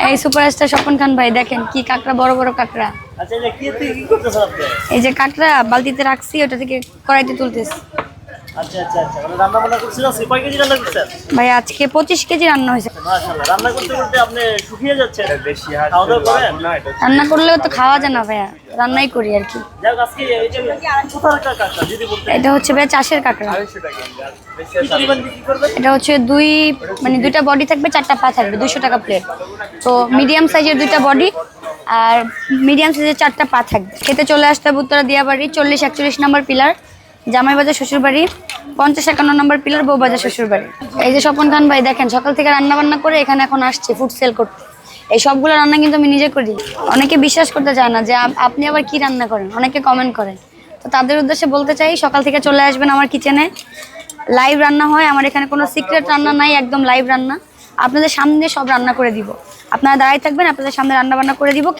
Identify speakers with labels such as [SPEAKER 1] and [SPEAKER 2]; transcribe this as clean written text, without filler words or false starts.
[SPEAKER 1] এই সুপারস্টার স্বপন খান ভাই দেখেন কি কাঁকড়া, বড় বড় কাঁকড়া।
[SPEAKER 2] আচ্ছা এটা কি থেকে কি করতেছেন আপনি?
[SPEAKER 1] এই যে কাঁকড়া বালতিতে রাখছি, ওটা থেকে কড়াইতে তুলতেছি।
[SPEAKER 2] আচ্ছা আচ্ছা আচ্ছা, মানে রান্না বান্না করছেন আজকে? কয় কেজি রান্না করছেন?
[SPEAKER 1] ভাই আজকে 25 কেজি রান্না হয়েছে।
[SPEAKER 2] মাশাআল্লাহ, রান্না করতে করতে আপনি শুকিয়ে যাচ্ছেন। বেশি খাওয়া দাওয়া করেন?
[SPEAKER 1] রান্না করলেও তো খাওয়া যায় না ভাইয়া, রান্নাই করি আর কি।
[SPEAKER 2] যাক, আজকে এটা কোথাকার কাঁকড়া যদি বলতেন?
[SPEAKER 1] এটা হচ্ছে ভাই চাষের কাঁকড়া।
[SPEAKER 2] কি পরিমাণ বিক্রি করবেন?
[SPEAKER 1] এটা হচ্ছে মানে দুইটা বডি থাকবে, 4টা পা থাকবে, 200 টাকা প্লেট। তো মিডিয়াম সাইজের 2টা বডি আর মিডিয়াম সাইজের 4টা পা থাকবে। খেতে চলে আসতে হবে উত্তরা দিয়াবাড়ি 40-41 নম্বর পিলার, জামাইবাজার শ্বশুরবাড়ি 50-51 নম্বর পিলার, বউবাজার শ্বশুরবাড়ি। এই যে স্বপন খান ভাই দেখেন সকাল থেকে রান্না বান্না করে এখানে এখন আসছে ফুড সেল করতে। এই সবগুলো রান্না কিন্তু আমি নিজে করি। অনেকে বিশ্বাস করতে চায় না যে আপনি আবার কি রান্না করেন, অনেকে কমেন্ট করেন। তো তাদের উদ্দেশ্যে বলতে চাই সকাল থেকে চলে আসবেন আমার কিচেনে, লাইভ রান্না হয় আমার এখানে, কোনো সিক্রেট রান্না নাই, একদম লাইভ রান্না। আপনাদের সামনে সব রান্না করে দিব, আপনারা দাঁড়াই থাকবেন, আপনাদের সামনে রান্না বান্না করে দিব।